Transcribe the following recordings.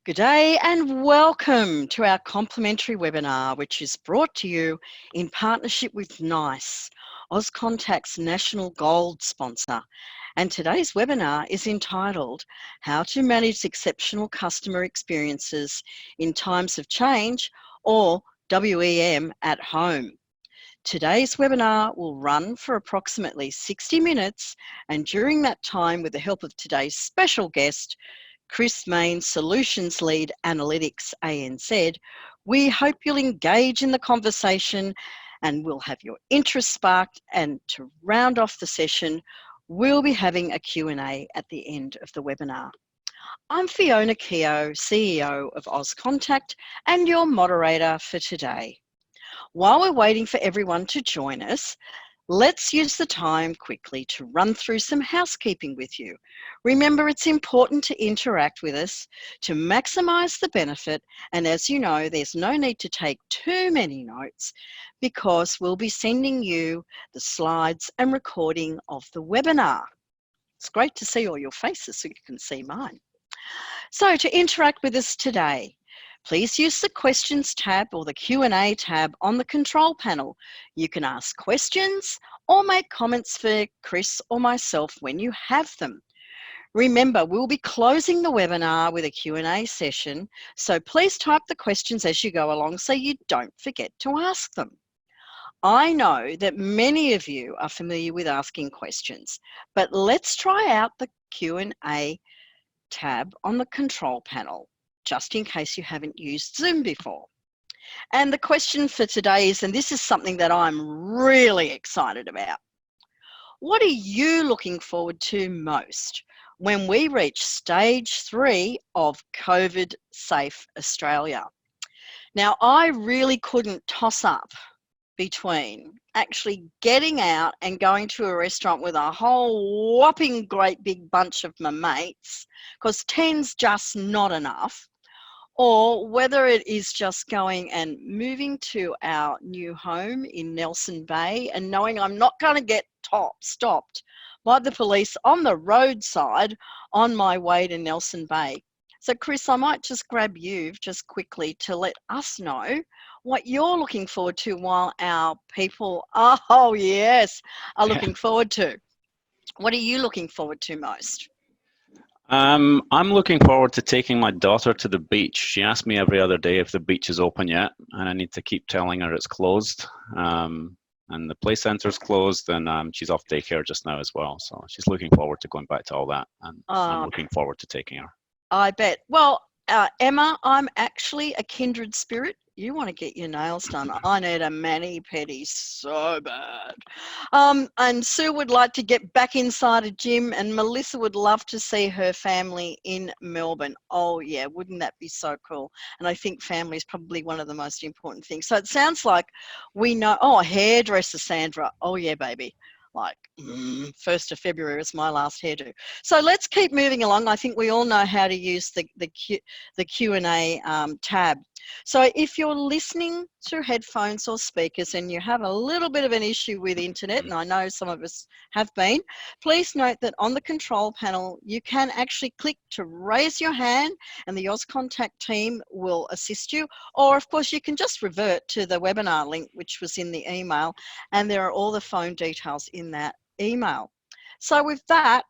Good day and welcome to our complimentary webinar, which is brought to you in partnership with NICE, Auscontact's national gold sponsor. And today's webinar is entitled How to Manage Exceptional Customer Experiences in Times of Change, or WEM at Home. Today's webinar will run for approximately 60 minutes, and during that time, with the help of today's special guest, Chris Main, Solutions Lead Analytics ANZ, we hope you'll engage in the conversation and we'll have your interest sparked. And to round off the session, we'll be having a Q&A at the end of the webinar. I'm Fiona Keough, CEO of Auscontact and your moderator for today. While we're waiting for everyone to join us, let's use the time quickly to run through some housekeeping with you. Remember, it's important to interact with us to maximise the benefit, and as you know, there's no need to take too many notes because we'll be sending you the slides and recording of the webinar. It's great to see all your faces so you can see mine. So to interact with us today, please use the questions tab or the Q&A tab on the control panel. You can ask questions or make comments for Chris or myself when you have them. Remember, we'll be closing the webinar with a Q&A session, so please type the questions as you go along so you don't forget to ask them. I know that many of you are familiar with asking questions, but let's try out the Q&A tab on the control panel, just in case you haven't used Zoom before. And the question for today is, and this is something that I'm really excited about, what are you looking forward to most when we reach stage 3 of COVID Safe Australia? Now, I really couldn't toss up between actually getting out and going to a restaurant with a whole whopping great big bunch of my mates, because 10's just not enough, or whether it is just going and moving to our new home in Nelson Bay and knowing I'm not going to get stopped by the police on the roadside on my way to Nelson Bay. So Chris, I might just grab you just quickly to let us know what you're looking forward to while our people, oh yes, are looking forward to. What are you looking forward to most? I'm looking forward to taking my daughter to the beach. She asks me every other day if the beach is open yet, and I need to keep telling her it's closed. And the play centre's closed, and she's off daycare just now as well. So she's looking forward to going back to all that, and I'm looking forward to taking her. I bet. Well, Emma, I'm actually a kindred spirit. You want to get your nails done. I need a mani-pedi so bad. And Sue would like to get back inside a gym, and Melissa would love to see her family in Melbourne. Oh yeah, wouldn't that be so cool? And I think family is probably one of the most important things. So it sounds like we know, oh, hairdresser Sandra. Oh yeah, baby. Like 1st of February is my last hairdo. So let's keep moving along. I think we all know how to use the Q&A tab. So if you're listening through headphones or speakers and you have a little bit of an issue with internet, and I know some of us have been, please note that on the control panel, you can actually click to raise your hand and the Auscontact team will assist you. Or of course, you can just revert to the webinar link, which was in the email, and there are all the phone details in that email. So with that,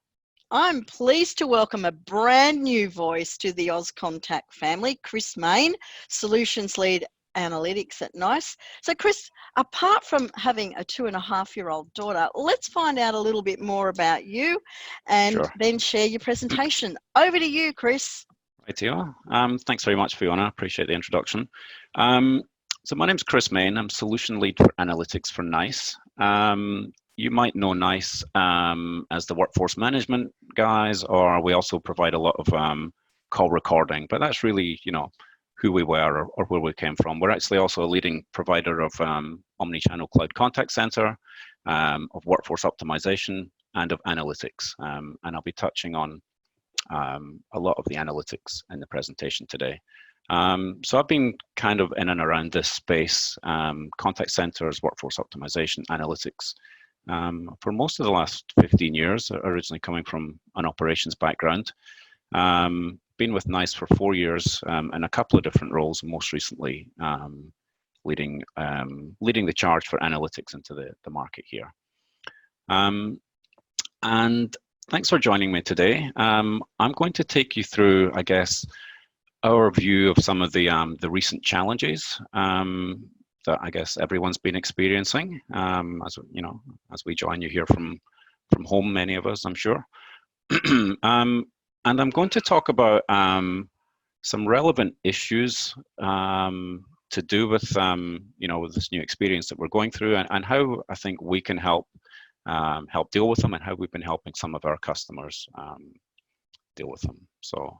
I'm pleased to welcome a brand new voice to the Auscontact family, Chris Main, Solutions Lead Analytics at NICE. So Chris, apart from having a 2.5-year-old daughter, let's find out a little bit more about you and then share your presentation. Over to you, Chris. Rightio. Thanks very much, Fiona. Appreciate the introduction. So my name's Chris Main. I'm Solution Lead for Analytics for NICE. You might know NICE as the workforce management guys, or we also provide a lot of call recording, but that's really, you know, who we were or where we came from. We're actually also a leading provider of omni-channel cloud contact center, of workforce optimization, and of analytics. And I'll be touching on a lot of the analytics in the presentation today. So I've been kind of in and around this space, contact centers, workforce optimization, analytics, for most of the last 15 years, originally coming from an operations background. been with NICE for 4 years in a couple of different roles, most recently leading the charge for analytics into the market here. And thanks for joining me today. I'm going to take you through, I guess, our view of some of the recent challenges that I guess everyone's been experiencing, as you know, as we join you here from home, many of us, I'm sure. And I'm going to talk about some relevant issues to do with you know, with this new experience that we're going through, and how I think we can help deal with them, and how we've been helping some of our customers deal with them. So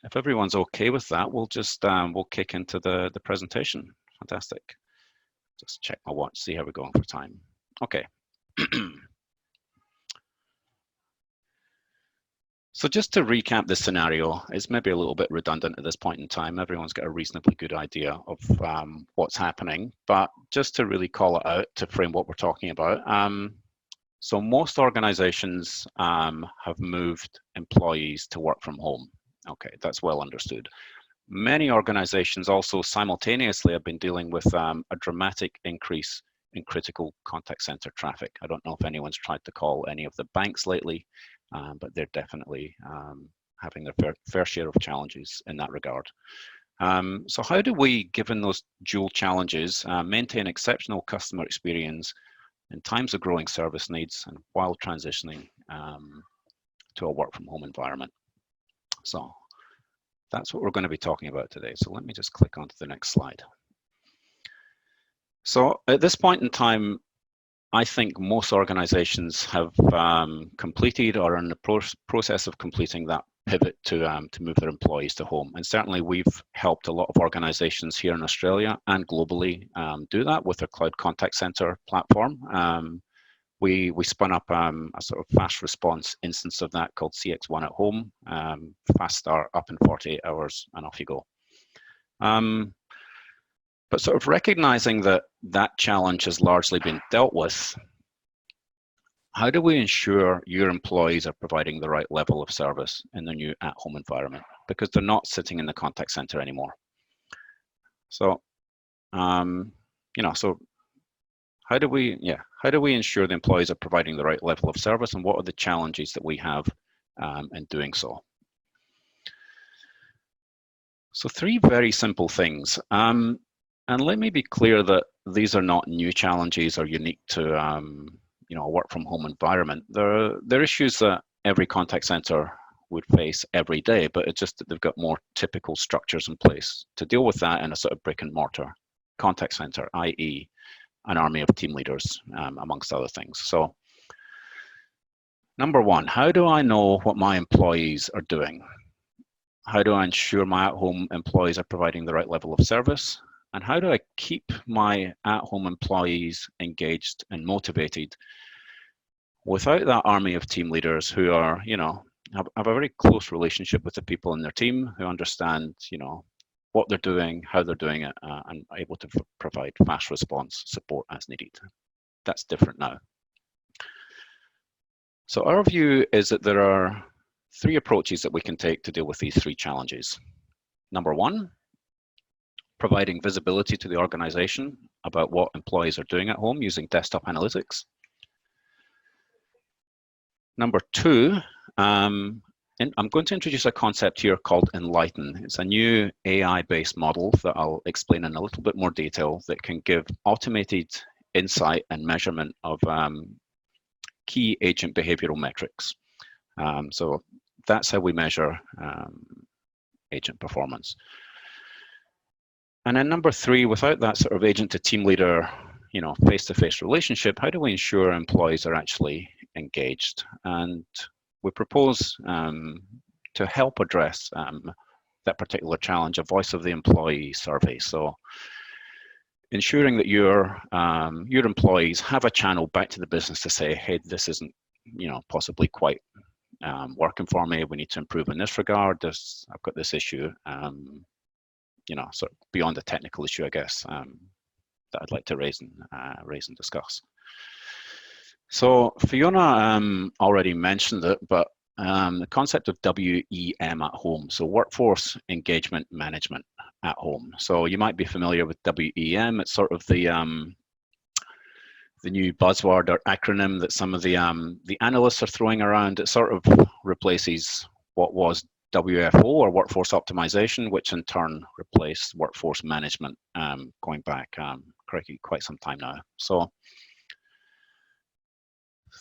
if everyone's okay with that, we'll just we'll kick into the presentation. Fantastic. Just check my watch, see how we're going for time. Okay. So just to recap this scenario, it's maybe a little bit redundant at this point in time. Everyone's got a reasonably good idea of what's happening, but just to really call it out to frame what we're talking about. So most organizations have moved employees to work from home. Okay, that's well understood. Many organizations also simultaneously have been dealing with a dramatic increase in critical contact center traffic. I don't know if anyone's tried to call any of the banks lately, but they're definitely having their fair share of challenges in that regard. So how do we, given those dual challenges, maintain exceptional customer experience in times of growing service needs and while transitioning to a work from home environment? So that's what we're going to be talking about today. So let me just click onto the next slide. So at this point in time, I think most organizations have completed or are in the process of completing that pivot to move their employees to home. And certainly we've helped a lot of organizations here in Australia and globally do that with our cloud contact center platform. We spun up a sort of fast response instance of that called CX1 at Home. Fast start, up in 48 hours, and off you go. But sort of recognizing that that challenge has largely been dealt with, how do we ensure your employees are providing the right level of service in the new at-home environment? Because they're not sitting in the contact center anymore. So, you know, so how do we ensure the employees are providing the right level of service, and what are the challenges that we have in doing so? So 3 very simple things. And let me be clear that these are not new challenges or unique to you know, a work from home environment. They're issues that every contact center would face every day, but it's just that they've got more typical structures in place to deal with that in a sort of brick and mortar contact center, i.e. an army of team leaders, amongst other things. So number 1, how do I know what my employees are doing? How do I ensure my at-home employees are providing the right level of service? And how do I keep my at-home employees engaged and motivated without that army of team leaders who are, you know, have a very close relationship with the people in their team, who understand, you know, what they're doing, how they're doing it, and are able to provide fast response support as needed. That's different now. So our view is that there are 3 approaches that we can take to deal with these 3 challenges. Number 1, providing visibility to the organization about what employees are doing at home using desktop analytics. Number 2, I'm going to introduce a concept here called ENLIGHTEN. It's a new AI-based model that I'll explain in a little bit more detail that can give automated insight and measurement of key agent behavioral metrics. So that's how we measure agent performance. And then number 3, without that sort of agent to team leader, you know, face-to-face relationship, how do we ensure employees are actually engaged? And we propose to help address that particular challenge, a voice of the employee survey. So ensuring that your employees have a channel back to the business to say, hey, this isn't, you know, possibly quite working for me. We need to improve in this regard. I've got this issue. You know, sort of beyond the technical issue, I guess, that I'd like to raise and discuss. So Fiona already mentioned it, but the concept of WEM at home, so workforce engagement management at home. So you might be familiar with WEM. It's sort of the new buzzword or acronym that some of the analysts are throwing around. It sort of replaces what was WFO, or workforce optimization, which in turn replaced workforce management going back quite some time now. So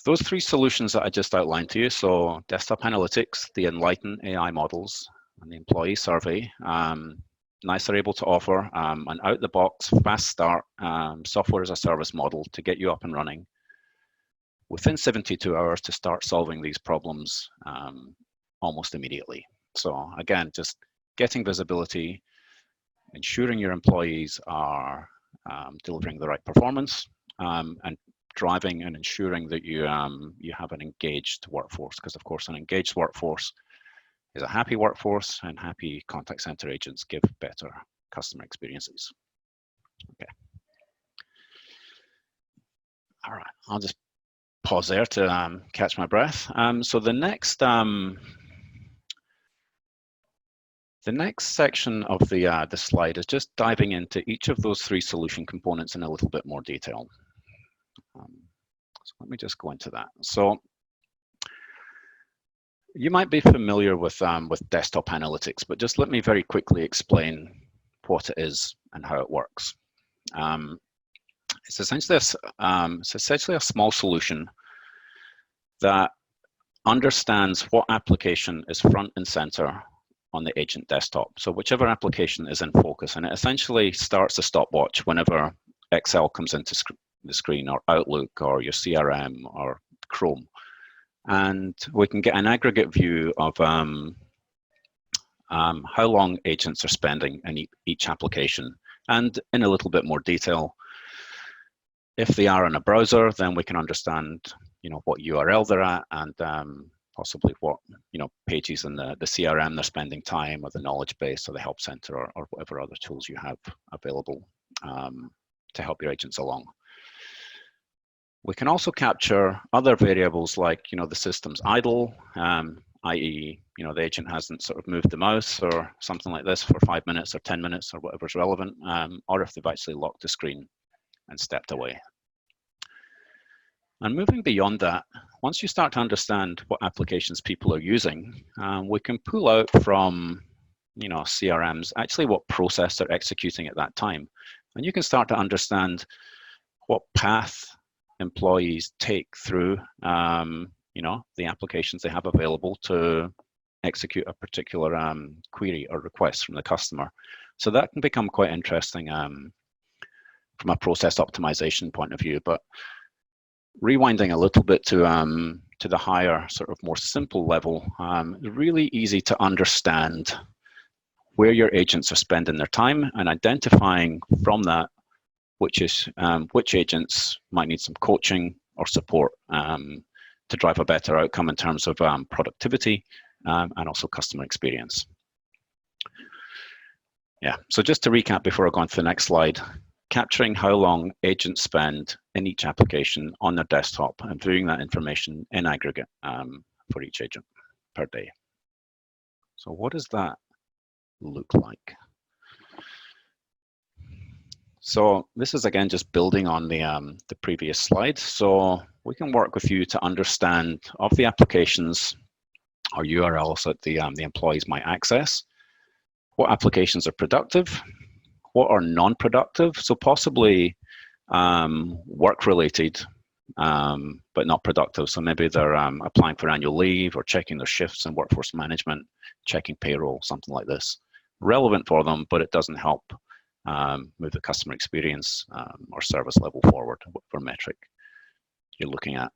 those three solutions that I just outlined to you, so desktop analytics, the ENLIGHTEN AI models, and the employee survey, NICE are able to offer an out-the-box, fast start software as a service model to get you up and running within 72 hours to start solving these problems almost immediately. So again, just getting visibility, ensuring your employees are delivering the right performance, and driving and ensuring that you have an engaged workforce, because of course an engaged workforce is a happy workforce, and happy contact center agents give better customer experiences. Okay. All right, I'll just pause there to catch my breath. So the next section of the slide is just diving into each of those three solution components in a little bit more detail. So let me just go into that. So you might be familiar with desktop analytics, but just let me very quickly explain what it is and how it works. It's essentially a small solution that understands what application is front and center on the agent desktop. So whichever application is in focus, and it essentially starts a stopwatch whenever Excel comes into the screen, or Outlook, or your CRM, or Chrome. And we can get an aggregate view of how long agents are spending in each application. And in a little bit more detail, if they are in a browser, then we can understand, what URL they're at, and possibly what, pages in the CRM they're spending time, or the knowledge base, or the help center, or whatever other tools you have available to help your agents along. We can also capture other variables like, the system's idle, i.e., the agent hasn't sort of moved the mouse or something like this for 5 minutes or 10 minutes or whatever's relevant, or if they've actually locked the screen and stepped away. And moving beyond that, once you start to understand what applications people are using, we can pull out from, CRMs, actually what process they're executing at that time. And you can start to understand what path employees take through, the applications they have available to execute a particular query or request from the customer. So that can become quite interesting from a process optimization point of view. But rewinding a little bit to the higher, sort of more simple level, really easy to understand where your agents are spending their time, and identifying from that which agents might need some coaching or support to drive a better outcome in terms of productivity and also customer experience. Yeah, so just to recap before I go on to the next slide, capturing how long agents spend in each application on their desktop, and viewing that information in aggregate for each agent per day. So what does that look like? So this is again just building on the previous slide. So we can work with you to understand of the applications or URLs that the employees might access, what applications are productive, what are non-productive, so possibly work-related, but not productive. So maybe they're applying for annual leave, or checking their shifts in workforce management, checking payroll, something like this. Relevant for them, but it doesn't help move the customer experience or service level forward, whatever metric you're looking at.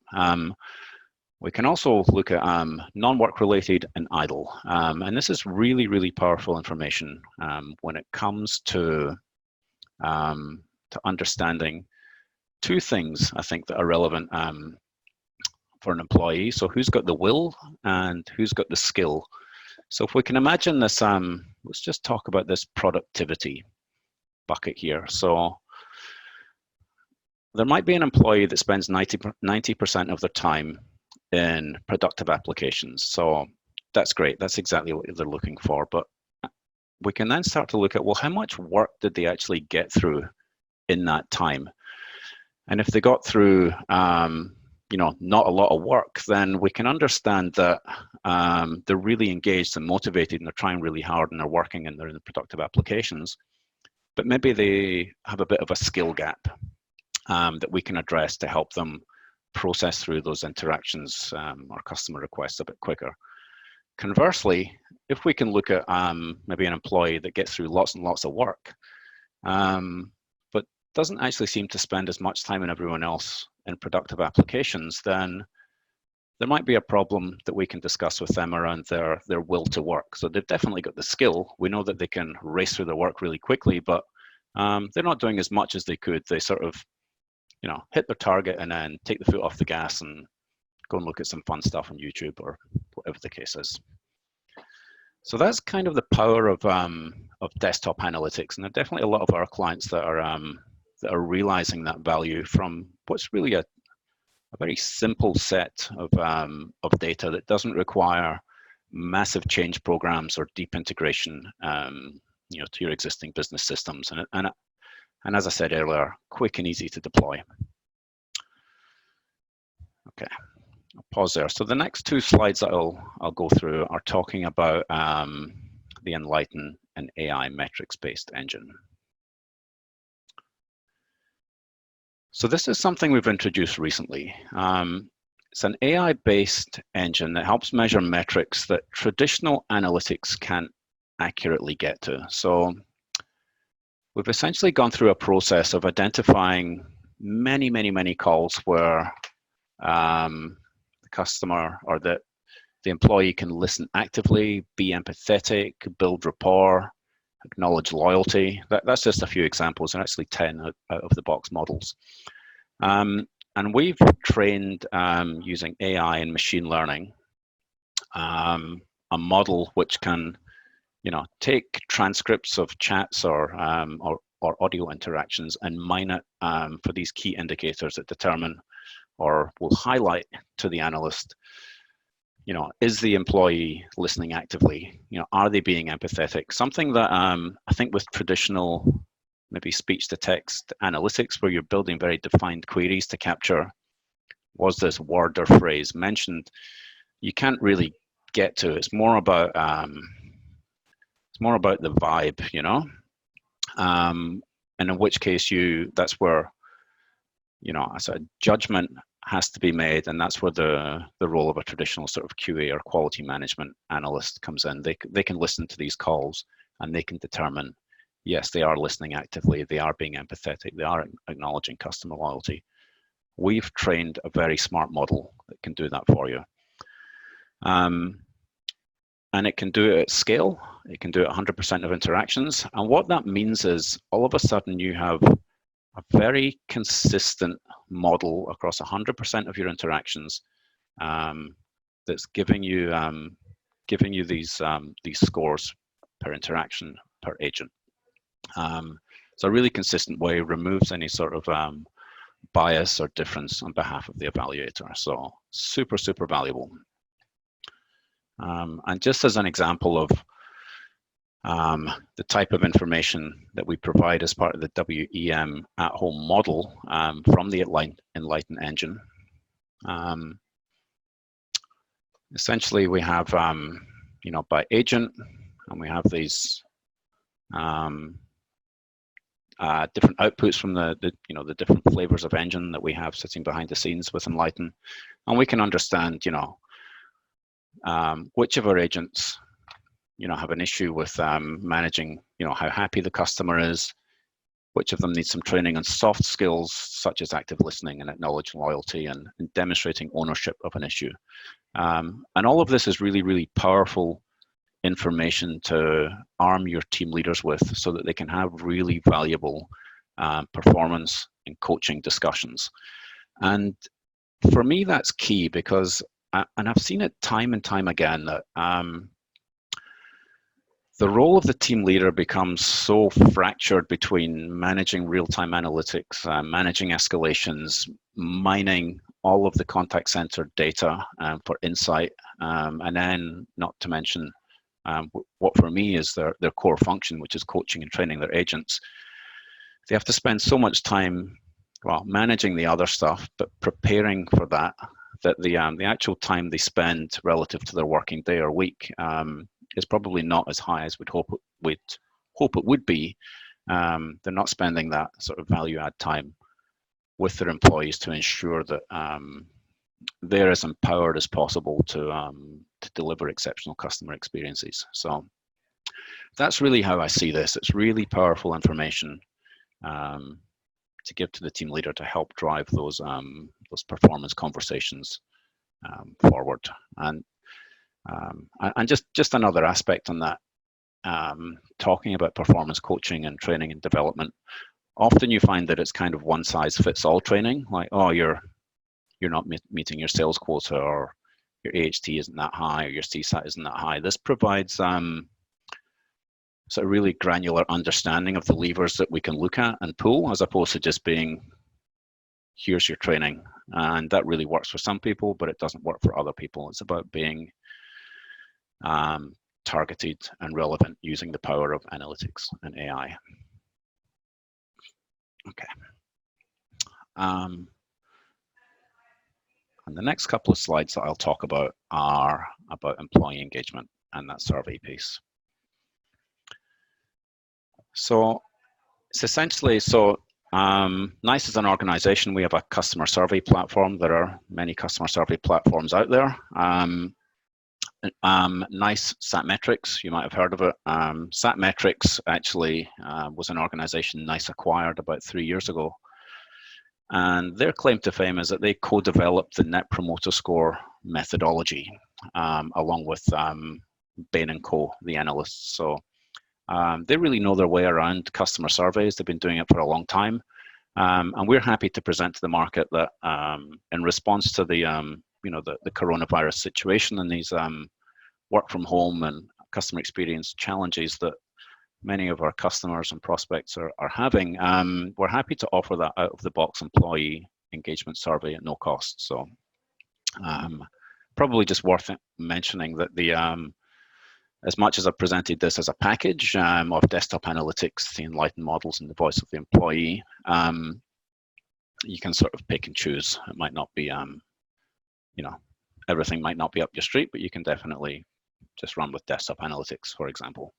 We can also look at non-work related and idle. And this is really, really powerful information when it comes to understanding two things, I think, that are relevant for an employee. So who's got the will and who's got the skill. So if we can imagine this, let's just talk about this productivity bucket here. So there might be an employee that spends 90% of their time in productive applications. So that's great. That's exactly what they're looking for. But we can then start to look at, well, how much work did they actually get through in that time? And if they got through, not a lot of work, then we can understand that they're really engaged and motivated, and they're trying really hard, and they're working, and they're in the productive applications. But maybe they have a bit of a skill gap that we can address to help them process through those interactions or customer requests a bit quicker. Conversely, if we can look at maybe an employee that gets through lots and lots of work, but doesn't actually seem to spend as much time as everyone else in productive applications, then there might be a problem that we can discuss with them around their will to work. So they've definitely got the skill. We know that they can race through their work really quickly, but they're not doing as much as they could. They sort of, hit their target and then take the foot off the gas and go and look at some fun stuff on YouTube or whatever the case is. So that's kind of the power of desktop analytics, and there are definitely a lot of our clients that are realizing that value from what's really a very simple set of data that doesn't require massive change programs or deep integration, to your existing business systems, and as I said earlier, quick and easy to deploy. Okay, I'll pause there. So the next two slides that I'll go through are talking about the ENLIGHTEN and AI metrics-based engine. So this is something we've introduced recently. It's an AI-based engine that helps measure metrics that traditional analytics can't accurately get to. So we've essentially gone through a process of identifying many calls where the customer or the employee can listen actively, be empathetic, build rapport, acknowledge loyalty. That's just a few examples, and actually 10 out of the box models. And we've trained using AI and machine learning a model which can, take transcripts of chats or audio interactions and mine it for these key indicators that determine or will highlight to the analyst, is the employee listening actively? Are they being empathetic? Something that I think with traditional maybe speech to text analytics, where you're building very defined queries to capture, was this word or phrase mentioned, you can't really get to. It's more about the vibe, and in which case that's where, as a judgment has to be made, and that's where the role of a traditional sort of QA or quality management analyst comes in. They can listen to these calls and they can determine, yes, they are listening actively, they are being empathetic, they are acknowledging customer loyalty. We've trained a very smart model that can do that for you. And it can do it at scale. It can do it 100% of interactions. And what that means is all of a sudden you have a very consistent model across 100% of your interactions that's giving you these scores per interaction per agent. It's a really consistent way, removes any sort of bias or difference on behalf of the evaluator. So super valuable. And just as an example of the type of information that we provide as part of the WEM at-home model from the ENLIGHTEN engine. Essentially, we have, by agent, and we have these different outputs from the different flavors of engine that we have sitting behind the scenes with ENLIGHTEN, and we can understand, which of our agents have an issue with managing, how happy the customer is, which of them needs some training on soft skills such as active listening and acknowledging loyalty and demonstrating ownership of an issue. And all of this is really powerful information to arm your team leaders with so that they can have really valuable performance and coaching discussions. And for me, that's key because, and I've seen it time and time again, that the role of the team leader becomes so fractured between managing real-time analytics, managing escalations, mining all of the contact center data for insight, and then not to mention what for me is their core function, which is coaching and training their agents. They have to spend so much time, well, managing the other stuff, but preparing for that the actual time they spend relative to their working day or week is probably not as high as we'd hope it would be. They're not spending that sort of value add time with their employees to ensure that they're as empowered as possible to deliver exceptional customer experiences. So that's really how I see this. It's really powerful information to give to the team leader to help drive those performance conversations forward. And just another aspect on that, talking about performance coaching and training and development. Often you find that it's kind of one size fits all training, like, oh, you're not meeting your sales quota, or your AHT isn't that high, or your CSAT isn't that high. This provides sort of really granular understanding of the levers that we can look at and pull, as opposed to just being, here's your training. And that really works for some people, but it doesn't work for other people. It's about being targeted and relevant using the power of analytics and AI. Okay. And the next couple of slides that I'll talk about are about employee engagement and that survey piece. So it's essentially, NICE is an organization. We have a customer survey platform. There are many customer survey platforms out there. NICE Satmetrics, you might have heard of it. Satmetrics actually was an organization NICE acquired about 3 years ago. And their claim to fame is that they co-developed the Net Promoter Score methodology along with Bain & Co, the analysts. So they really know their way around customer surveys. They've been doing it for a long time. And we're happy to present to the market that in response to the coronavirus situation and these work from home and customer experience challenges that many of our customers and prospects are having, we're happy to offer that out of the box employee engagement survey at no cost. So probably just worth mentioning that as much as I've presented this as a package of desktop analytics, the ENLIGHTEN models, and the voice of the employee, you can sort of pick and choose. It might not be, everything might not be up your street, but you can definitely just run with desktop analytics, for example.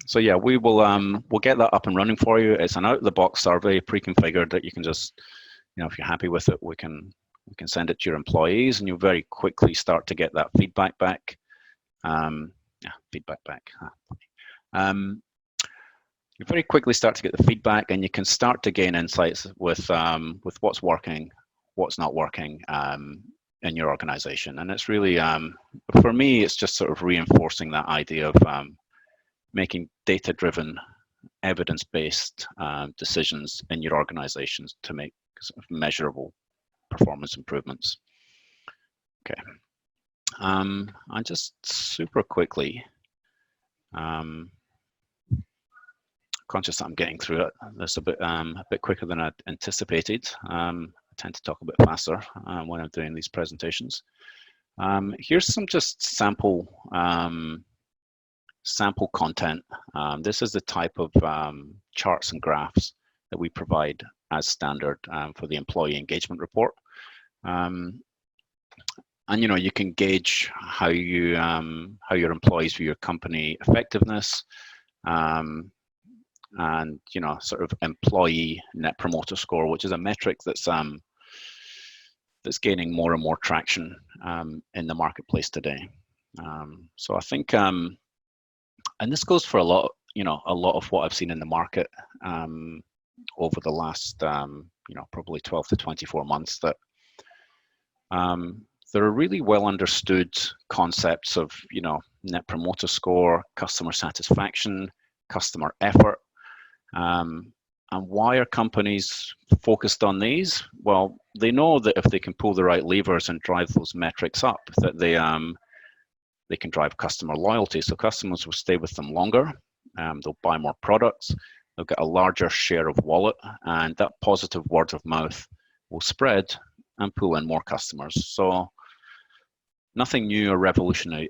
So yeah, we'll get that up and running for you. It's an out-of-the-box survey, pre-configured, that you can just, if you're happy with it, we can send it to your employees, and you'll very quickly start to get that feedback back. You very quickly start to get the feedback, and you can start to gain insights with what's working, what's not working in your organization. And it's really, for me, it's just sort of reinforcing that idea of making data-driven, evidence-based decisions in your organizations to make sort of measurable performance improvements. Okay. And just super quickly, conscious that I'm getting through it. That's a bit quicker than I'd anticipated. I tend to talk a bit faster when I'm doing these presentations. Here's some just sample content. This is the type of charts and graphs that we provide as standard for the employee engagement report. And you can gauge how your employees view your company effectiveness, and sort of employee net promoter score, which is a metric that's gaining more and more traction in the marketplace today. So I think, and this goes for a lot of what I've seen in the market over the last probably 12 to 24 months, that there are really well understood concepts of net promoter score, customer satisfaction, customer effort. And why are companies focused on these? Well, they know that if they can pull the right levers and drive those metrics up, that they can drive customer loyalty. So customers will stay with them longer. They'll buy more products. They'll get a larger share of wallet, and that positive word of mouth will spread and pull in more customers. So nothing new or revolutionary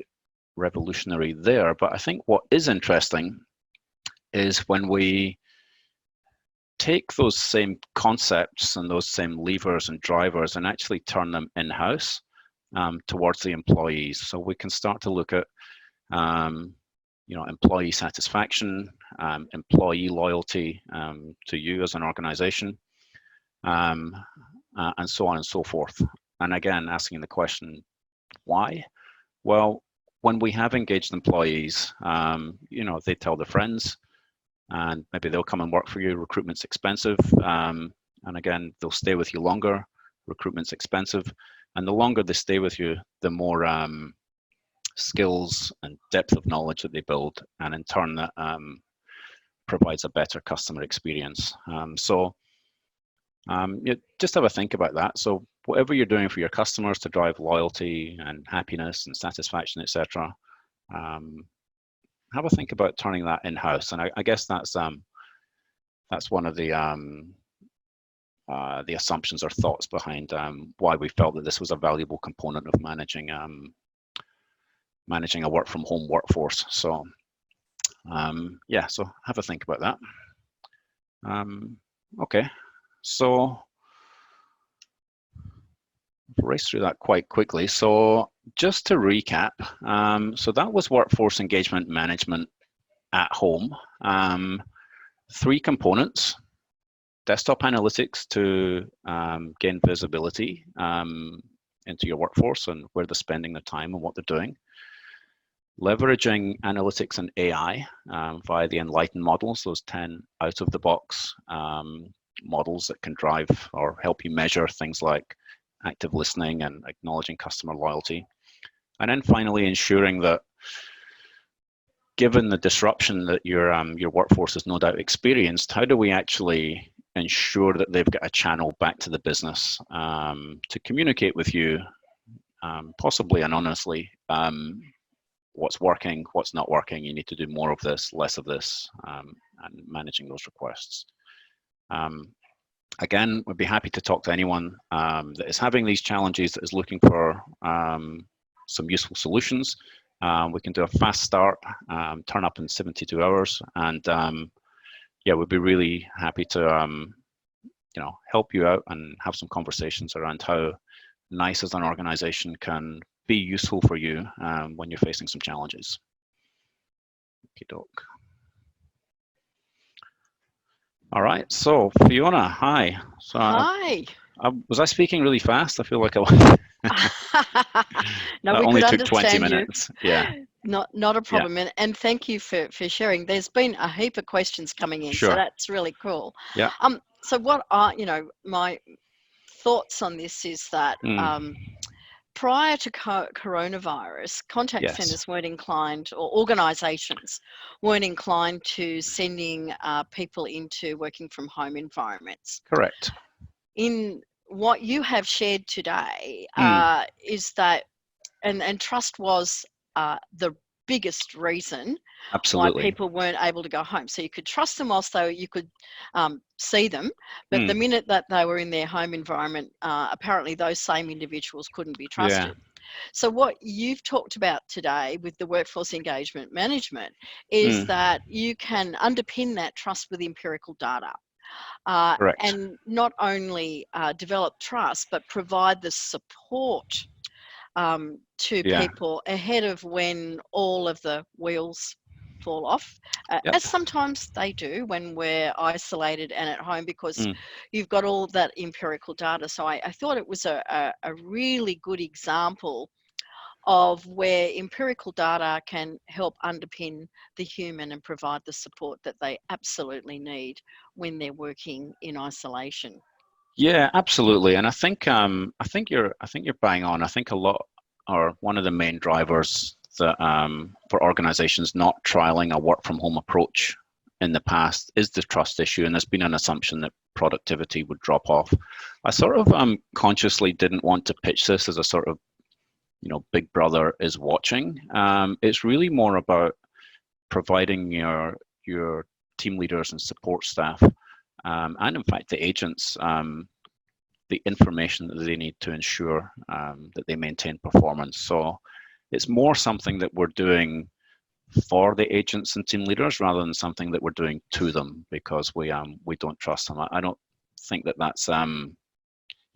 there, but I think what is interesting is when we take those same concepts and those same levers and drivers and actually turn them in-house towards the employees. So we can start to look at employee satisfaction, employee loyalty to you as an organization, and so on and so forth. And again, asking the question, why? Well, when we have engaged employees, they tell their friends, and maybe they'll come and work for you. Recruitment's expensive, and again, they'll stay with you longer. Recruitment's expensive, and the longer they stay with you, the more skills and depth of knowledge that they build, and in turn that provides a better customer experience. Just have a think about that. So whatever you're doing for your customers to drive loyalty and happiness and satisfaction, etc., have a think about turning that in-house. And I guess that's one of the assumptions or thoughts behind why we felt that this was a valuable component of managing a work-from-home workforce. So so have a think about that. Okay, so race through that quite quickly. So just to recap, so that was workforce engagement management at home. 3 components: desktop analytics to gain visibility into your workforce and where they're spending their time and what they're doing. Leveraging analytics and AI via the ENLIGHTEN models, those 10 out-of-the-box models that can drive or help you measure things like active listening and acknowledging customer loyalty. And then finally, ensuring that, given the disruption that your workforce has no doubt experienced, how do we actually ensure that they've got a channel back to the business to communicate with you, possibly anonymously, what's working, what's not working, you need to do more of this, less of this, and managing those requests. Again, we'd be happy to talk to anyone that is having these challenges, that is looking for some useful solutions. We can do a fast start, turn up in 72 hours, and we'd be really happy to help you out and have some conversations around how NICE as an organization can be useful for you when you're facing some challenges. Okey-doke. All right, so Fiona, hi. So Hi. was I speaking really fast? I feel like I was. No, That we only could took 20 understand minutes. you. Yeah. Not a problem. And thank you for sharing. There's been a heap of questions coming in, Sure. so that's really cool. Yeah. So what are, my thoughts on this is that prior to coronavirus, contact Yes. centres weren't inclined, or organisations weren't inclined to sending people into working from home environments. Correct. In what you have shared today is that, and trust was the biggest reason Absolutely. why people weren't able to go home. So you could trust them whilst you could see them, but the minute that they were in their home environment, apparently those same individuals couldn't be trusted. Yeah. So what you've talked about today with the workforce engagement management is that you can underpin that trust with empirical data. Correct. And not only develop trust, but provide the support to people ahead of when all of the wheels fall off, as sometimes they do when we're isolated and at home, because you've got all that empirical data. So I thought it was a really good example of where empirical data can help underpin the human and provide the support that they absolutely need when they're working in isolation. Yeah, absolutely. And I think you're bang on. I think a lot, or one of the main drivers that for organizations not trialing a work from home approach in the past is the trust issue, and there's been an assumption that productivity would drop off. I sort of consciously didn't want to pitch this as a sort of Big Brother is watching. It's really more about providing your team leaders and support staff, and in fact the agents, the information that they need to ensure that they maintain performance. So it's more something that we're doing for the agents and team leaders rather than something that we're doing to them because we don't trust them. I don't think that that's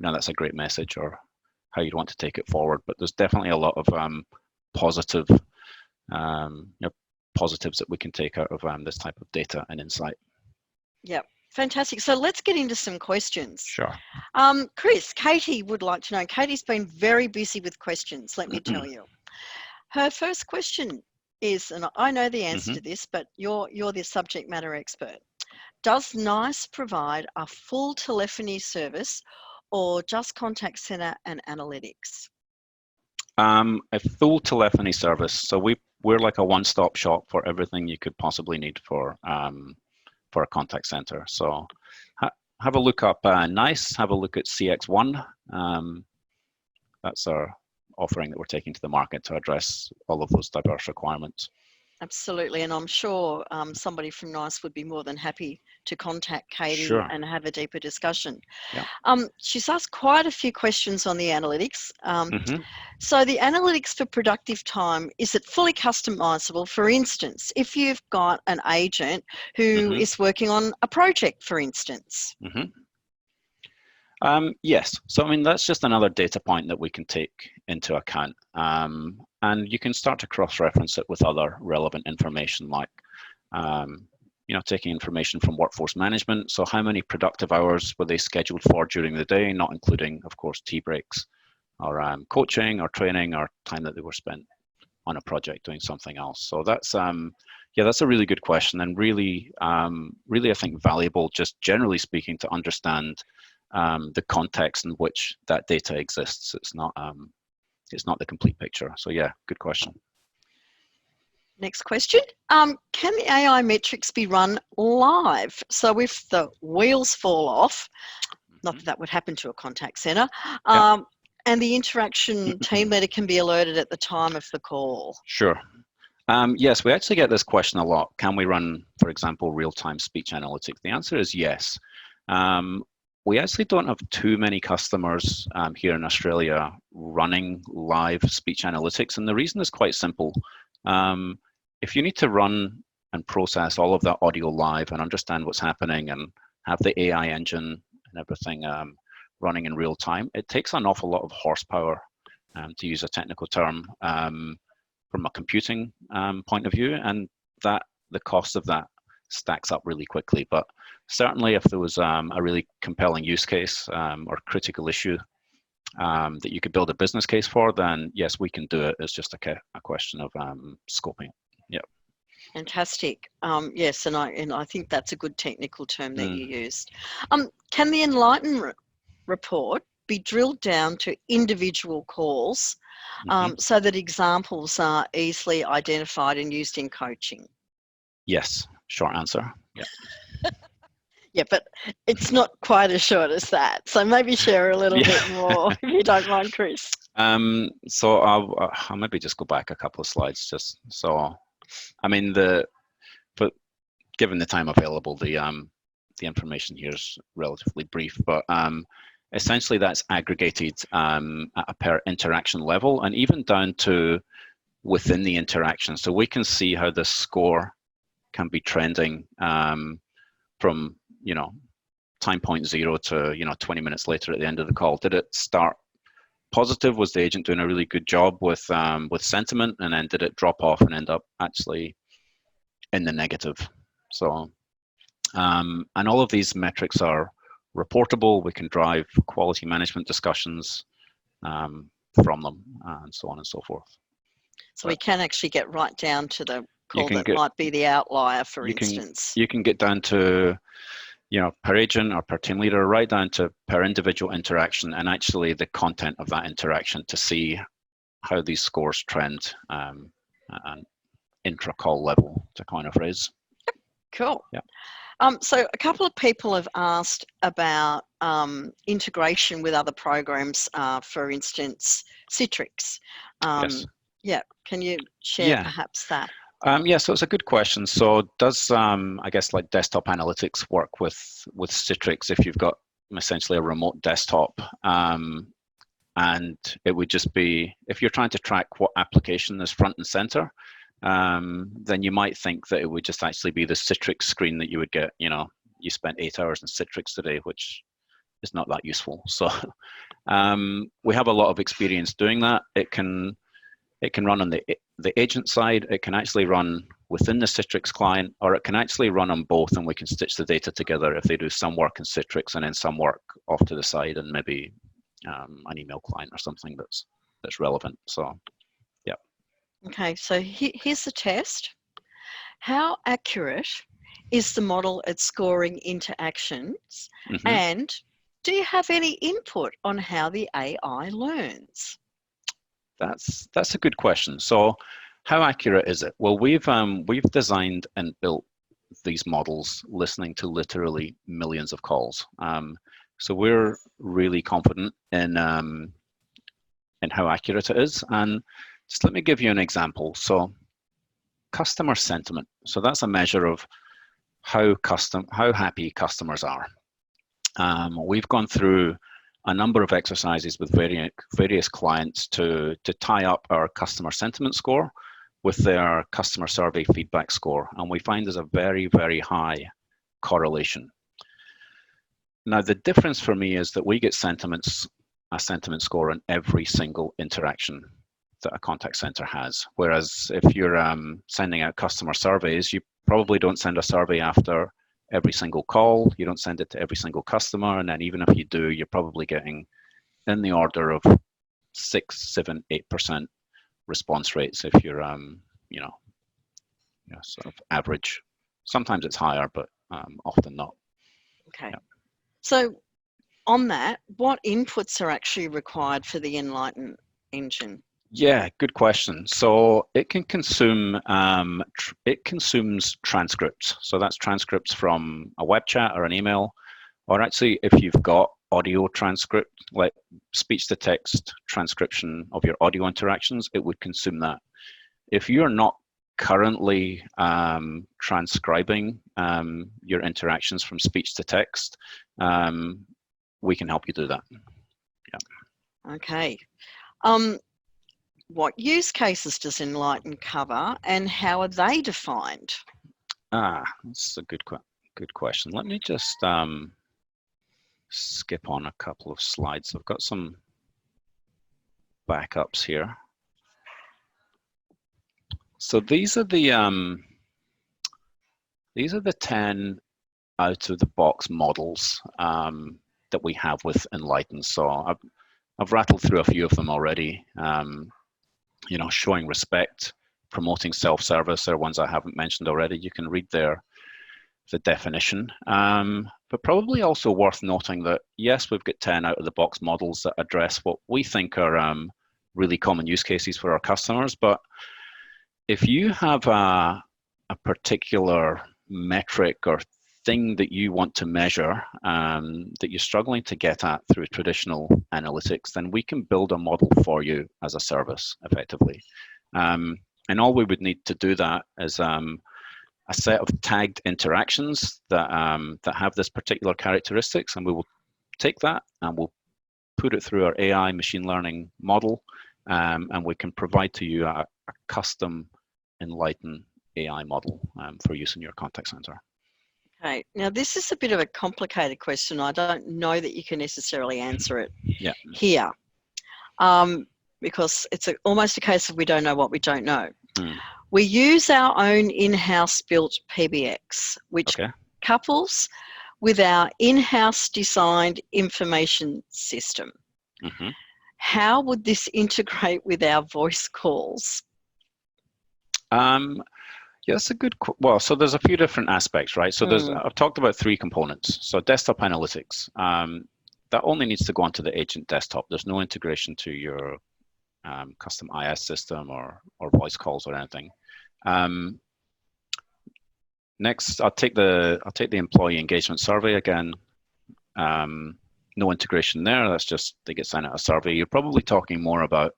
that's a great message or how you'd want to take it forward. But there's definitely a lot of positive positives that we can take out of this type of data and insight. Yep. Fantastic. So let's get into some questions. Sure. Chris, Katie would like to know. Katie's been very busy with questions, let me tell you. Her first question is, and I know the answer to this, but you're the subject matter expert. Does NICE provide a full telephony service or just contact center and analytics? A full telephony service. So we're like a one-stop shop for everything you could possibly need for a contact center. So have a look up NICE, have a look at CX1. That's our offering that we're taking to the market to address all of those diverse requirements. Absolutely, and I'm sure somebody from NICE would be more than happy to contact Katie and have a deeper discussion. Yeah. She's asked quite a few questions on the analytics. So the analytics for productive time, is it fully customizable? For instance, if you've got an agent who is working on a project, for instance. Yes, so I mean that's just another data point that we can take into account, and you can start to cross-reference it with other relevant information, like taking information from workforce management. So how many productive hours were they scheduled for during the day, not including, of course, tea breaks, or coaching, or training, or time that they were spent on a project doing something else. So that's that's a really good question, and really I think valuable, just generally speaking, to understand the context in which that data exists. It's not the complete picture. So yeah, good question. Next question. Can the AI metrics be run live? So if the wheels fall off, not that would happen to a contact center, and the interaction team leader can be alerted at the time of the call. Sure. Yes, we actually get this question a lot. Can we run, for example, real-time speech analytics? The answer is yes. We actually don't have too many customers here in Australia running live speech analytics, and the reason is quite simple. If you need to run and process all of that audio live and understand what's happening and have the AI engine and everything running in real time, it takes an awful lot of horsepower, to use a technical term, from a computing point of view, and that the cost of that stacks up really quickly. But certainly if there was a really compelling use case or critical issue that you could build a business case for, then yes, we can do it. It's just a question of scoping. Yeah. Fantastic. Yes, and I think that's a good technical term that you used. Can the ENLIGHTEN report be drilled down to individual calls so that examples are easily identified and used in coaching? Yes, short answer. Yeah. Yeah, but it's not quite as short as that. So maybe share a little bit more, if you don't mind, Chris. So I'll maybe just go back a couple of slides. Just so, I mean, but given the time available, the information here is relatively brief. But essentially, that's aggregated at a per interaction level, and even down to within the interaction. So we can see how the score can be trending from time point 0 to 20 minutes later at the end of the call. Did it start positive? Was the agent doing a really good job with sentiment, and then did it drop off and end up actually in the negative? So and all of these metrics are reportable. We can drive quality management discussions from them, and so on and so forth. So we can actually get right down to the call that might be the outlier, for instance. You can get down to per agent or per team leader, right down to per individual interaction, and actually the content of that interaction to see how these scores trend and intra-call level, to coin a phrase. Yep. Cool. Yeah. So a couple of people have asked about integration with other programs, for instance, Citrix. Yes. Yeah, can you share perhaps that? Yeah, so it's a good question. So does, I guess, like desktop analytics work with Citrix if you've got essentially a remote desktop. And it would just be, if you're trying to track what application is front and center, then you might think that it would just actually be the Citrix screen that you would get. You know, you spent 8 hours in Citrix today, which is not that useful. So we have a lot of experience doing that. It can run on the agent side. It can actually run within the Citrix client, or it can actually run on both, and we can stitch the data together if they do some work in Citrix and then some work off to the side, and maybe an email client or something that's relevant. So, yeah. Okay, so here's the test. How accurate is the model at scoring interactions? Mm-hmm. And do you have any input on how the AI learns? That's a good question. So, how accurate is it? Well, we've designed and built these models listening to literally millions of calls. So we're really confident in how accurate it is. And just let me give you an example. So customer sentiment. So that's a measure of how happy customers are. We've gone through a number of exercises with various clients to tie up our customer sentiment score with their customer survey feedback score. And we find there's a very, very high correlation. Now, the difference for me is that we get a sentiment score on every single interaction that a contact center has. Whereas if you're sending out customer surveys, you probably don't send a survey after every single call. You don't send it to every single customer. And then even if you do, you're probably getting in the order of 6, 7, 8% response rates if you're, sort of average. Sometimes it's higher, but often not. Okay. Yeah. So on that, what inputs are actually required for the ENLIGHTEN engine? Yeah, good question. So it can consume, it consumes transcripts. So that's transcripts from a web chat or an email, or actually if you've got audio transcript, like speech to text transcription of your audio interactions, it would consume that. If you're not currently transcribing your interactions from speech to text, we can help you do that. Yeah. Okay. What use cases does ENLIGHTEN cover, and how are they defined? That's a good question. Let me just skip on a couple of slides. I've got some backups here. So these are the 10 out of the box models that we have with ENLIGHTEN. So I've rattled through a few of them already. Showing respect, promoting self-service are ones I haven't mentioned already. You can read the definition, but probably also worth noting that yes, we've got 10 out of the box models that address what we think are really common use cases for our customers. But if you have a particular metric or thing that you want to measure that you're struggling to get at through traditional analytics, then we can build a model for you as a service effectively. And all we would need to do that is a set of tagged interactions that have this particular characteristics, and we will take that and we'll put it through our AI machine learning model, and we can provide to you a custom ENLIGHTEN AI model for use in your contact center. Okay, now this is a bit of a complicated question. I don't know that you can necessarily answer it here, because it's almost a case of we don't know what we don't know. We use our own in-house built PBX, which couples with our in-house designed information system. Mm-hmm. How would this integrate with our voice calls? Yeah, that's a good. Well, so there's a few different aspects, right? So I've talked about 3 components. So desktop analytics, that only needs to go onto the agent desktop. There's no integration to your custom IS system or voice calls or anything. Next, I'll take the employee engagement survey again. No integration there. That's just they get sent out a survey. You're probably talking more about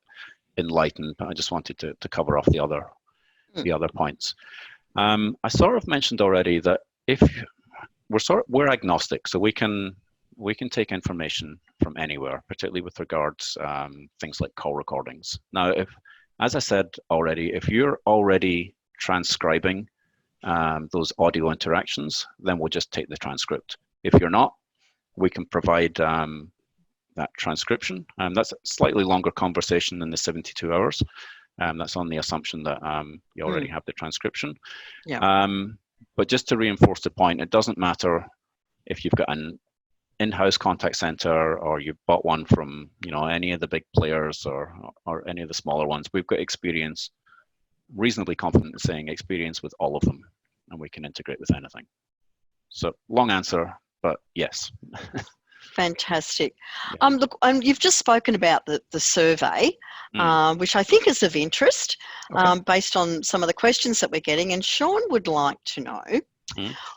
ENLIGHTEN, but I just wanted to cover off the other points. I sort of mentioned already that if we're agnostic, so we can we can take information from anywhere, particularly with regards things like call recordings. Now, as I said already, if you're already transcribing those audio interactions, then we'll just take the transcript. If you're not, we can provide that transcription. That's a slightly longer conversation than the 72 hours. That's on the assumption that you already have the transcription. Yeah. But just to reinforce the point, it doesn't matter if you've got an in-house contact center or you bought one from any of the big players or any of the smaller ones. We've got experience, reasonably confident in saying experience with all of them, and we can integrate with anything. So long answer, but yes. Fantastic. Yeah. Look, you've just spoken about the survey, which I think is of interest, Okay. based on some of the questions that we're getting. And Sean would like to know,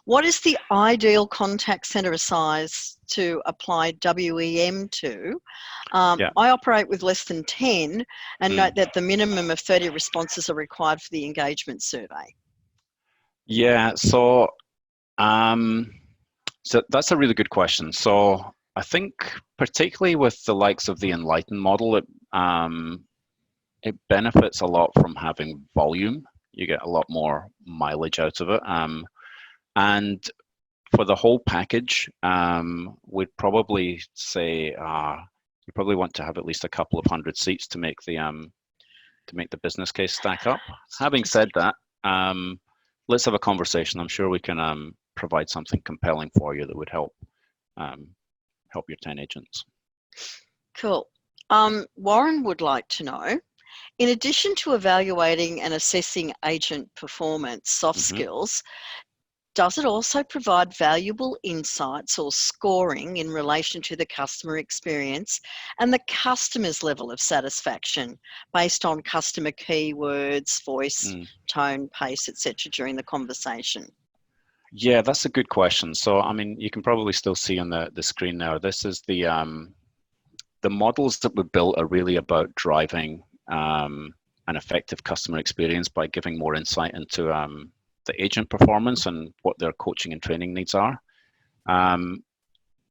what is the ideal contact centre size to apply WEM to? I operate with less than 10 and note that the minimum of 30 responses are required for the engagement survey. Yeah, so that's a really good question. So I think particularly with the likes of the ENLIGHTEN model, it benefits a lot from having volume. You get a lot more mileage out of it. And for the whole package, we'd probably say you probably want to have at least a couple of hundred seats to make the business case stack up. Having said that, let's have a conversation. I'm sure we can provide something compelling for you that would help your 10 agents. Cool. Warren would like to know, in addition to evaluating and assessing agent performance, soft skills, does it also provide valuable insights or scoring in relation to the customer experience and the customer's level of satisfaction based on customer keywords, voice, tone, pace, etc. during the conversation? Yeah, that's a good question. So, I mean, you can probably still see on the screen now, this is the models that we built are really about driving an effective customer experience by giving more insight into the agent performance and what their coaching and training needs are.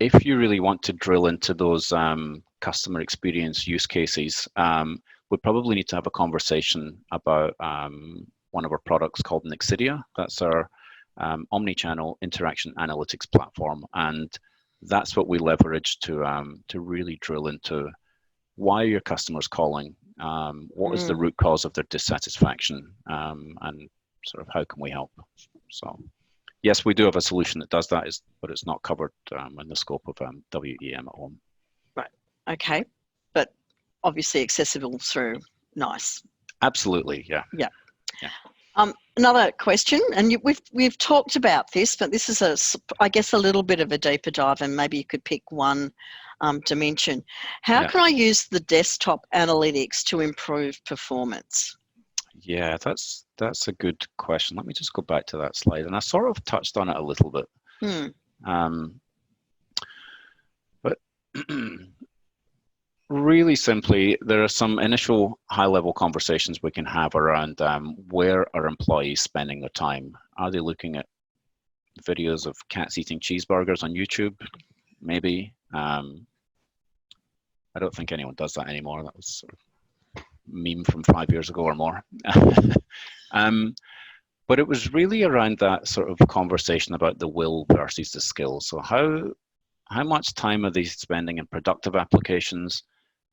If you really want to drill into those customer experience use cases, we probably need to have a conversation about one of our products called Nixidia. That's our omni-channel interaction analytics platform, and that's what we leverage to really drill into why are your customers calling, what is the root cause of their dissatisfaction, and sort of how can we help. So yes, we do have a solution that does that, but it's not covered in the scope of WEM at home. Right. Okay, but obviously accessible through NICE. Absolutely. Yeah. Yeah. Another question, and we've talked about this, but this is I guess a little bit of a deeper dive, and maybe you could pick one dimension. How can I use the desktop analytics to improve performance? Yeah, that's a good question. Let me just go back to that slide, and I sort of touched on it a little bit. But really simply, there are some initial high-level conversations we can have around where are employees spending their time. Are they looking at videos of cats eating cheeseburgers on YouTube? Maybe. I don't think anyone does that anymore. That was sort of a meme from 5 years ago or more. But it was really around that sort of conversation about the will versus the skill. So how much time are they spending in productive applications,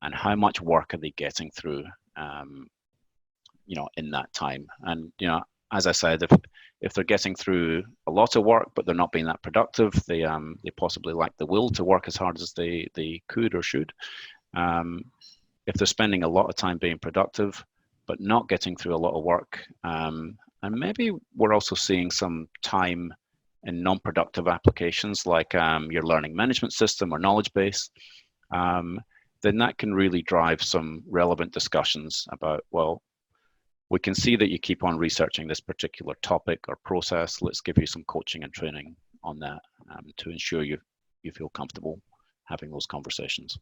and how much work are they getting through, in that time? And as I said, if they're getting through a lot of work but they're not being that productive, they possibly lack the will to work as hard as they could or should. If they're spending a lot of time being productive but not getting through a lot of work, and maybe we're also seeing some time in non-productive applications like your learning management system or knowledge base, then that can really drive some relevant discussions about, well, we can see that you keep on researching this particular topic or process. Let's give you some coaching and training on that to ensure you feel comfortable having those conversations.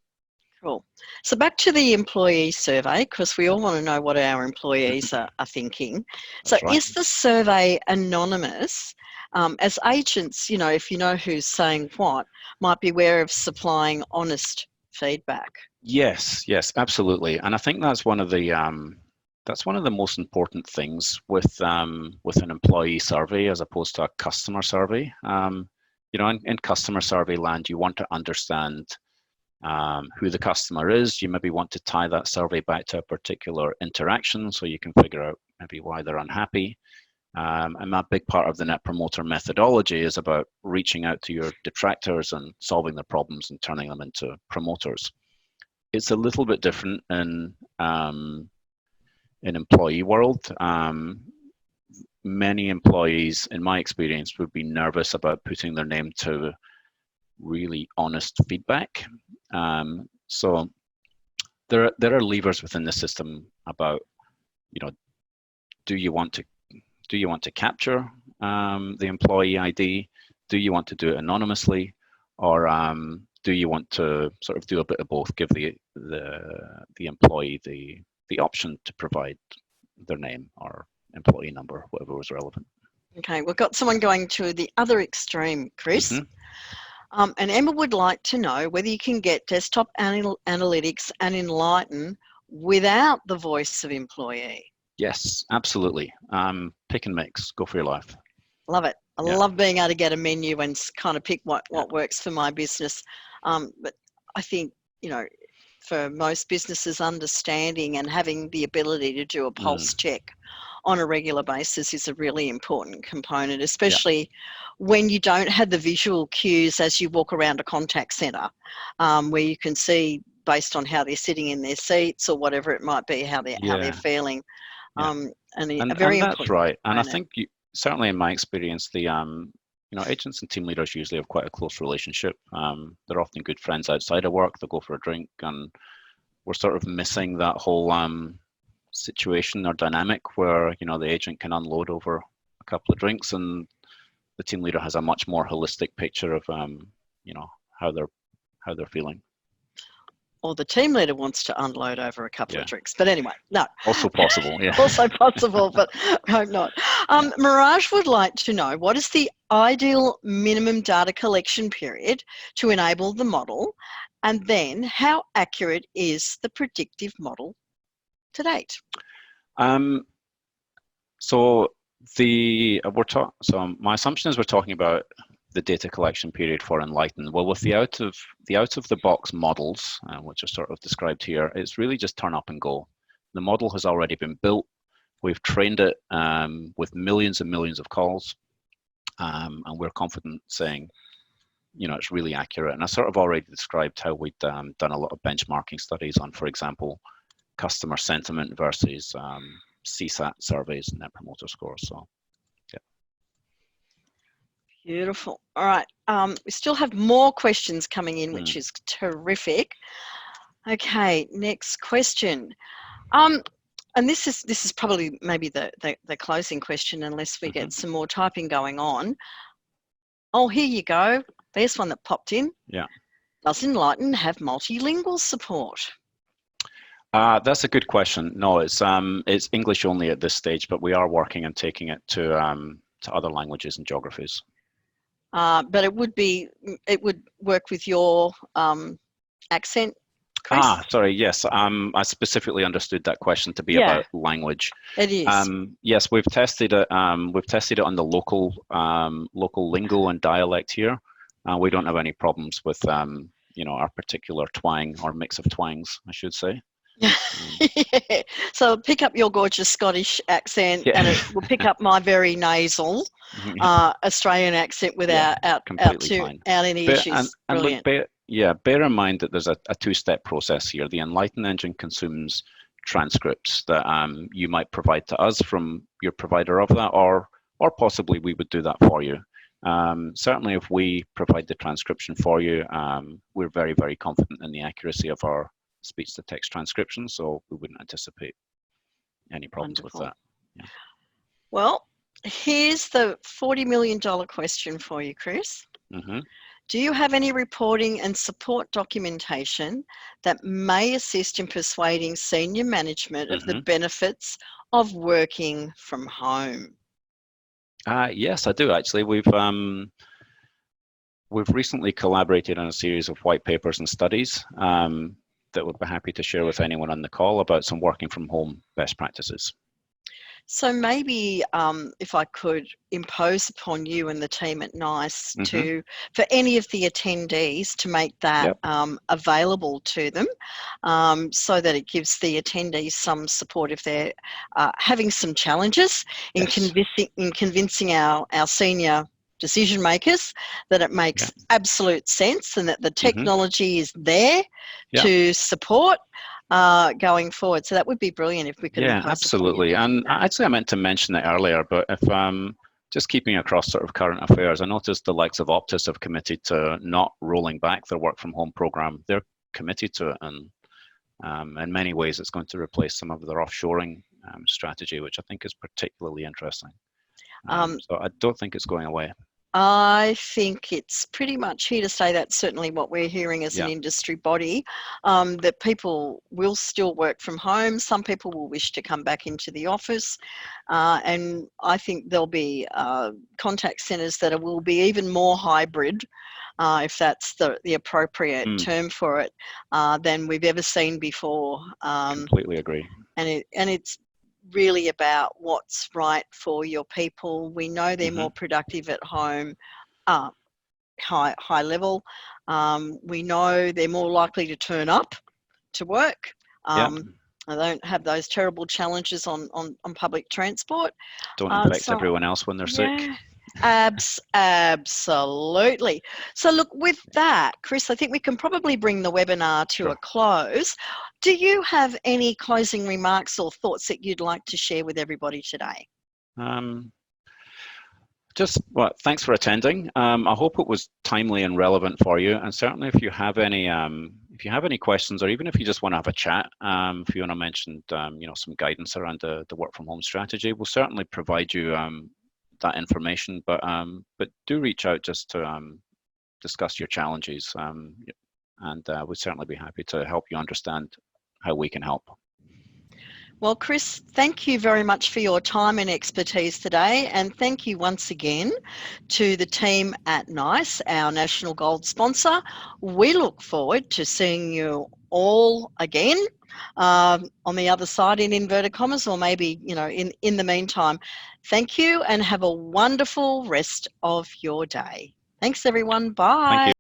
Cool. So back to the employee survey, because we all want to know what our employees are thinking. So That's right. is the survey anonymous? As agents, you know, if you know who's saying what, might be aware of supplying honest feedback. Yes, yes, absolutely. And I think that's one of the most important things with an employee survey as opposed to a customer survey. You know, in customer survey land, you want to understand who the customer is. You maybe want to tie that survey back to a particular interaction so you can figure out maybe why they're unhappy. And that big part of the Net Promoter methodology is about reaching out to your detractors and solving their problems and turning them into promoters. It's a little bit different in employee world. Many employees, in my experience, would be nervous about putting their name to really honest feedback. So there are levers within the system about, you know, do you want to capture the employee ID? Do you want to do it anonymously, or do you want to sort of do a bit of both? Give the employee the option to provide their name or employee number, whatever was relevant. Okay, we've got someone going to the other extreme, Chris. And Emma would like to know whether you can get desktop analytics and Enlighten without the voice of employee. Yes, absolutely. Pick and mix, go for your life. Love it. I love being able to get a menu and kind of pick what works for my business. But I think, you know, for most businesses, understanding and having the ability to do a pulse check on a regular basis is a really important component, especially when you don't have the visual cues as you walk around a contact centre, where you can see based on how they're sitting in their seats or whatever it might be, how they're feeling. And that's right. And I think certainly in my experience, the you know, agents and team leaders usually have quite a close relationship. They're often good friends outside of work. They'll go for a drink, and we're sort of missing that whole situation or dynamic where, you know, the agent can unload over a couple of drinks, and the team leader has a much more holistic picture of you know, how they're feeling. Or the team leader wants to unload over a couple of drinks. But anyway, no. Also possible, yeah. Also possible, but I hope not. Mirage would like to know, what is the ideal minimum data collection period to enable the model? And then how accurate is the predictive model to date? So my assumption is we're talking about the data collection period for ENLIGHTEN. Well, with the out of the box models, which are sort of described here, it's really just turn up and go. The model has already been built. We've trained it with millions and millions of calls, and we're confident saying, you know, it's really accurate. And I sort of already described how we'd done a lot of benchmarking studies on, for example, customer sentiment versus CSAT surveys and Net Promoter scores. So. Beautiful. All right. We still have more questions coming in, which is terrific. Okay, next question. And this is probably maybe the closing question, unless we get some more typing going on. Oh, here you go. There's one that popped in. Yeah. Does ENLIGHTEN have multilingual support? That's a good question. No, it's English only at this stage, but we are working on taking it to other languages and geographies. But it would work with your accent, Chris? Sorry, yes. I specifically understood that question to be about language. It is. Yes, we've tested it. We've tested it on the local lingo and dialect here. We don't have any problems with you know, our particular twang or mix of twangs, I should say. Yeah. So pick up your gorgeous Scottish accent, and it will pick up my very nasal Australian accent without any issues. Brilliant. Bear in mind that there's a two-step process here. The ENLIGHTEN engine consumes transcripts that you might provide to us from your provider of that, or possibly we would do that for you. Certainly, if we provide the transcription for you, we're very, very confident in the accuracy of our speech-to-text transcription, so we wouldn't anticipate any problems with that. Yeah. Well, here's the $40 million question for you, Chris. Do you have any reporting and support documentation that may assist in persuading senior management of the benefits of working from home? Yes, I do actually. We've recently collaborated on a series of white papers and studies that we'd be happy to share with anyone on the call about some working from home best practices. So maybe if I could impose upon you and the team at NICE for any of the attendees to make that available to them, so that it gives the attendees some support if they're having some challenges in convincing our senior decision makers that it makes absolute sense and that the technology is there to support going forward. So that would be brilliant if we could impose absolutely. And actually I meant to mention it earlier, but if just keeping across sort of current affairs, I noticed the likes of Optus have committed to not rolling back their work from home program. They're committed to it, and in many ways it's going to replace some of their offshoring strategy, which I think is particularly interesting. So I don't think it's going away. I think it's pretty much here to stay. That's certainly what we're hearing as an industry body, that people will still work from home. Some people will wish to come back into the office, and I think there'll be contact centres that will be even more hybrid, if that's the appropriate term for it, than we've ever seen before. Completely agree. And it's really about what's right for your people. We know they're more productive at home, high level. We know they're more likely to turn up to work. I don't have those terrible challenges on public transport. Don't infect everyone else when they're sick. Absolutely. So look, with that, Chris, I think we can probably bring the webinar to a close. Do you have any closing remarks or thoughts that you'd like to share with everybody today? Thanks for attending. I hope it was timely and relevant for you. And certainly, if you have any questions, or even if you just want to have a chat, Fiona mentioned, some guidance around the work from home strategy. We'll certainly provide you that information, but do reach out just to discuss your challenges, and we'd certainly be happy to help you understand how we can help. Well, Chris, thank you very much for your time and expertise today, and thank you once again to the team at NICE, our national gold sponsor. We look forward to seeing you all again on the other side, in inverted commas, or maybe in the meantime. Thank you, and have a wonderful rest of your day. Thanks, everyone. Bye. Thank you.